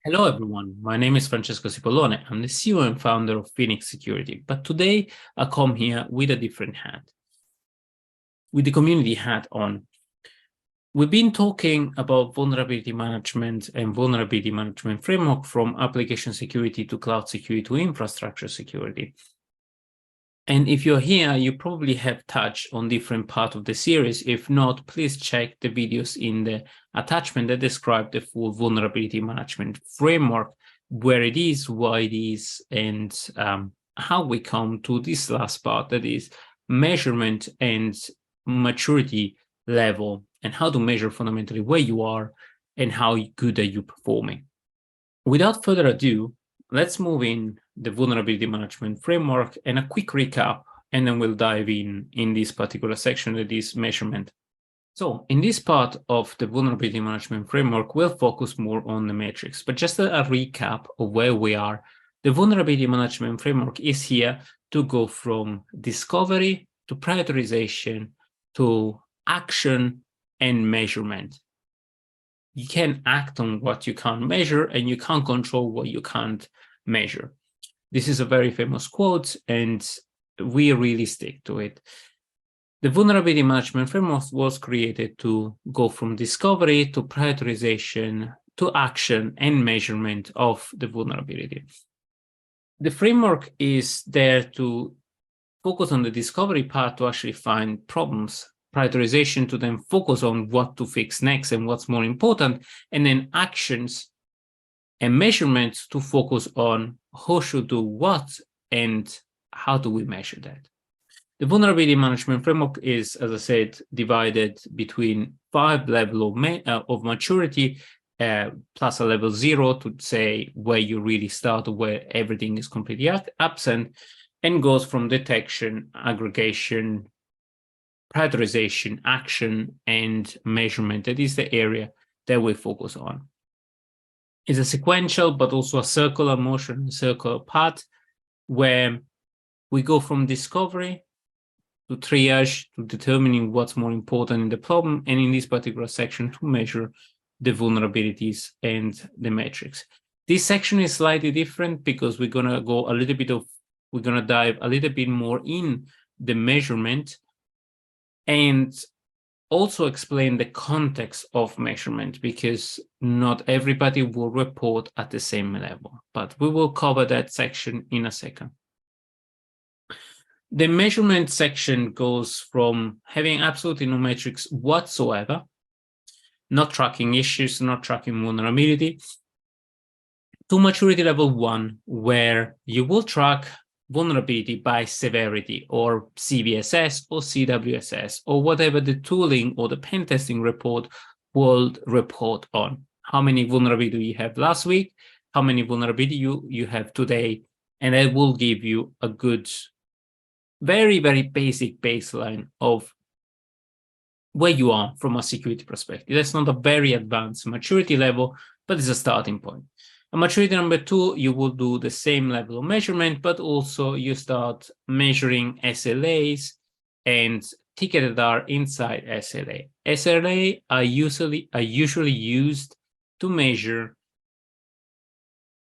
Hello, everyone. My name is Francesco Cipollone. I'm the CEO and founder of Phoenix Security. But today I come here with a different hat, with the community hat on. We've been talking about vulnerability management and vulnerability management framework from application security to cloud security to infrastructure security. And if you're here, you probably have touched on different parts of the series. If not, please check the videos in the attachment that describe the full vulnerability management framework, where it is, why it is, and how we come to this last part, that is measurement and maturity level, and how to measure fundamentally where you are and how good are you performing. Without further ado, let's move in the vulnerability management framework and a quick recap, and then we'll dive in this particular section, that is measurement. So in this part of the vulnerability management framework, we'll focus more on the metrics, but just a recap of where we are. The vulnerability management framework is here to go from discovery to prioritization to action and measurement. You can act on what you can't measure, and you can't control what you can't measure. This is a very famous quote, and we really stick to it. The vulnerability management framework was created to go from discovery to prioritization to action and measurement of the vulnerability. The framework is there to focus on the discovery part to actually find problems, prioritization to then focus on what to fix next and what's more important, and then actions and measurements to focus on who should do what and how do we measure that. The vulnerability management framework is, as I said, divided between 5 levels of maturity, plus a level 0 to say where you really start, where everything is completely absent, and goes from detection, aggregation, prioritization, action, and measurement. That is the area that we focus on. It's a sequential, but also a circular motion, a circular path, where we go from discovery to triage, to determining what's more important in the problem, and in this particular section, to measure the vulnerabilities and the metrics. This section is slightly different because we're going to go we're going to dive a little bit more in the measurement and also explain the context of measurement, because not everybody will report at the same level, but we will cover that section in a second. The measurement section goes from having absolutely no metrics whatsoever, not tracking issues, not tracking vulnerability, to maturity level 1, where you will track vulnerability by severity, or CVSS or CWSS, or whatever the tooling or the pen testing report will report on. How many vulnerability you have last week, how many vulnerability you have today, and that will give you a good, very, very basic baseline of where you are from a security perspective. That's not a very advanced maturity level, but it's a starting point. A maturity number 2, you will do the same level of measurement, but also you start measuring SLAs and tickets that are inside SLA. SLA are usually used to measure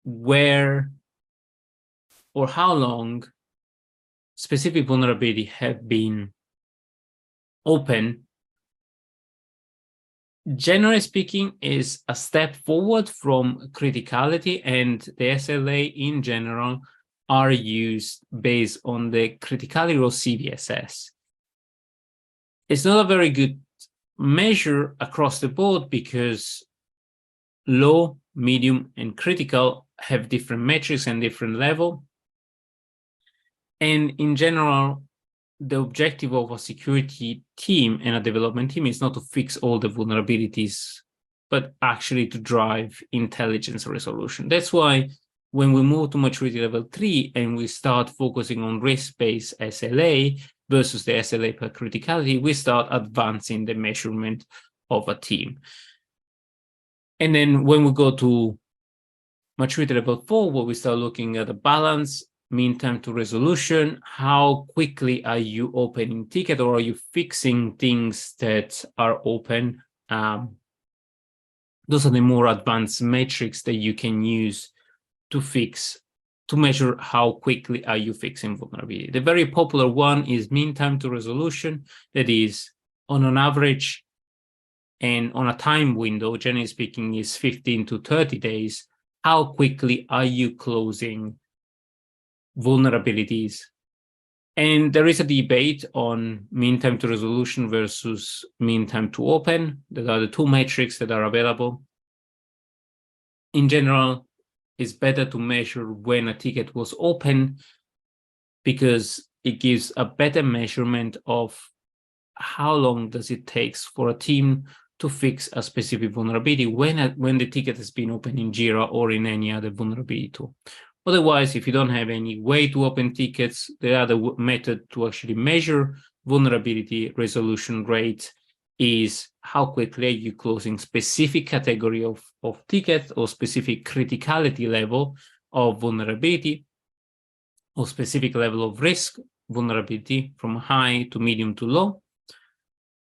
where or how long specific vulnerability have been open. Generally speaking, is a step forward from criticality, and the SLA in general are used based on the criticality of CVSS. It's not a very good measure across the board because low, medium, and critical have different metrics and different level. And in general, the objective of a security team and a development team is not to fix all the vulnerabilities, but actually to drive intelligence resolution. That's why when we move to maturity level 3 and we start focusing on risk-based SLA versus the SLA per criticality, we start advancing the measurement of a team. And then when we go to maturity level 4, where we start looking at the balance, mean time to resolution, how quickly are you opening ticket, or are you fixing things that are open? Those are the more advanced metrics that you can use to measure how quickly are you fixing vulnerability. The very popular one is mean time to resolution. That is, on an average and on a time window, generally speaking, is 15 to 30 days. How quickly are you closing vulnerabilities? And there is a debate on mean time to resolution versus mean time to open. That are the two metrics that are available. In general, it's better to measure when a ticket was open because it gives a better measurement of how long does it take for a team to fix a specific vulnerability when the ticket has been opened in Jira or in any other vulnerability tool. Otherwise, if you don't have any way to open tickets, the other method to actually measure vulnerability resolution rate is how quickly are you closing specific category of tickets or specific criticality level of vulnerability or specific level of risk vulnerability from high to medium to low.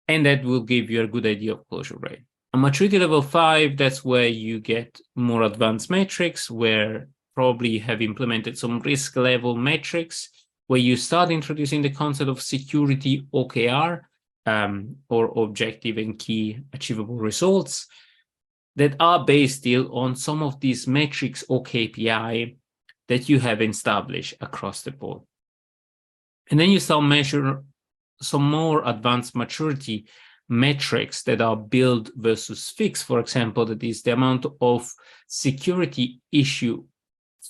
And that will give you a good idea of closure rate. On maturity level 5, that's where you get more advanced metrics, where probably you have implemented some risk level metrics, where you start introducing the concept of security OKR, or objective and key achievable results, that are based still on some of these metrics or KPI that you have established across the board. And then you start measure some more advanced maturity metrics that are build versus fix. For example, that is the amount of security issue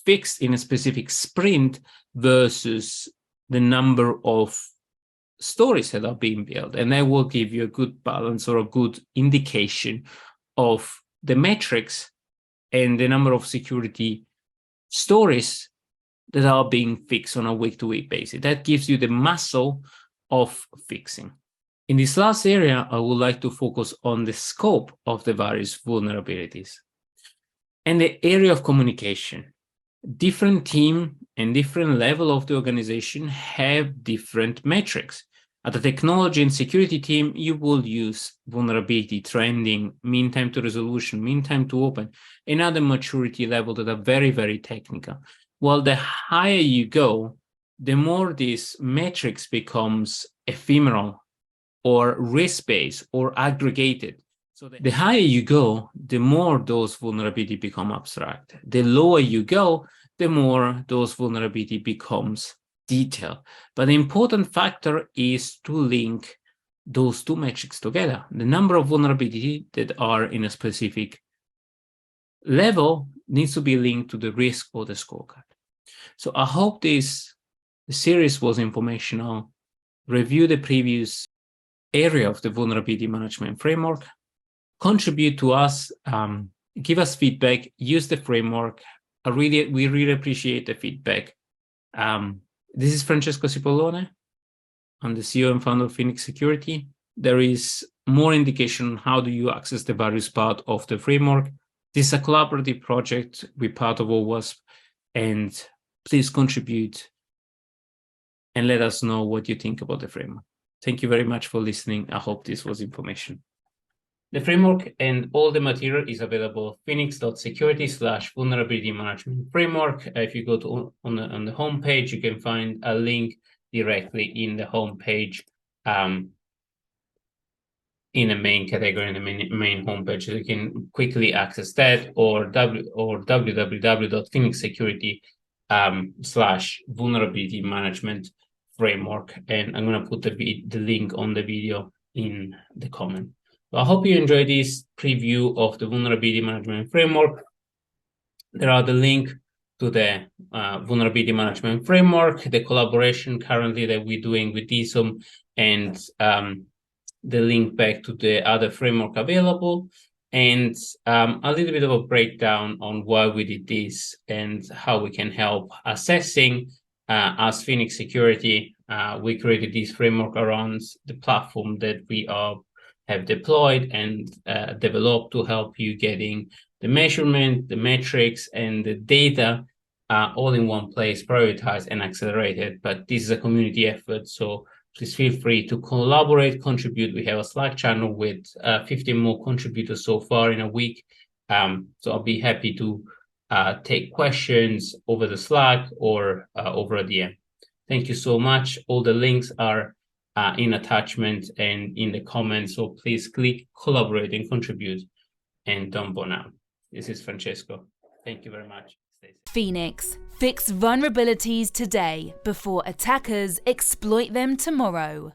fixed in a specific sprint versus the number of stories that are being built. And that will give you a good balance or a good indication of the metrics and the number of security stories that are being fixed on a week-to-week basis. That gives you the muscle of fixing. In this last area, I would like to focus on the scope of the various vulnerabilities and the area of communication. Different team and different level of the organization have different metrics. At the technology and security team, you will use vulnerability trending, mean time to resolution, mean time to open, and other maturity level that are very, very technical. While the higher you go, the more these metrics becomes ephemeral or risk-based or aggregated. So the higher you go, the more those vulnerabilities become abstract. The lower you go, the more those vulnerability becomes detailed. But the important factor is to link those two metrics together. The number of vulnerabilities that are in a specific level needs to be linked to the risk or the scorecard. So I hope this series was informational. Review the previous area of the vulnerability management framework, contribute to us, give us feedback, use the framework. We really appreciate the feedback. This is Francesco Cipollone. I'm the CEO and founder of Phoenix Security. There is more indication on how do you access the various parts of the framework. This is a collaborative project. We're part of OWASP, and please contribute and let us know what you think about the framework. Thank you very much for listening. I hope this was information. The framework and all the material is available at phoenix.security/vulnerability management framework. If you go to on the home page, you can find a link directly in the home page, in the main category, in the main homepage. So you can quickly access that, or www.phoenixsecurity/vulnerability management framework. And I'm going to put the link on the video in the comment. So I hope you enjoyed this preview of the vulnerability management framework. There are the link to the vulnerability management framework, the collaboration currently that we're doing with DSOM, and the link back to the other framework available, and a little bit of a breakdown on why we did this and how we can help assessing. As Phoenix Security, we created this framework around the platform that we have deployed and developed to help you getting the measurement, the metrics, and the data all in one place, prioritized and accelerated. But this is a community effort, so please feel free to collaborate, contribute. We have a Slack channel with 15 more contributors so far in a week. So I'll be happy to take questions over the Slack or over a DM. Thank you so much. All the links are in attachment and in the comments. So please click collaborate and contribute, and don't burn out. This is Francesco. Thank you very much. Stay safe. Phoenix. Fix vulnerabilities today before attackers exploit them tomorrow.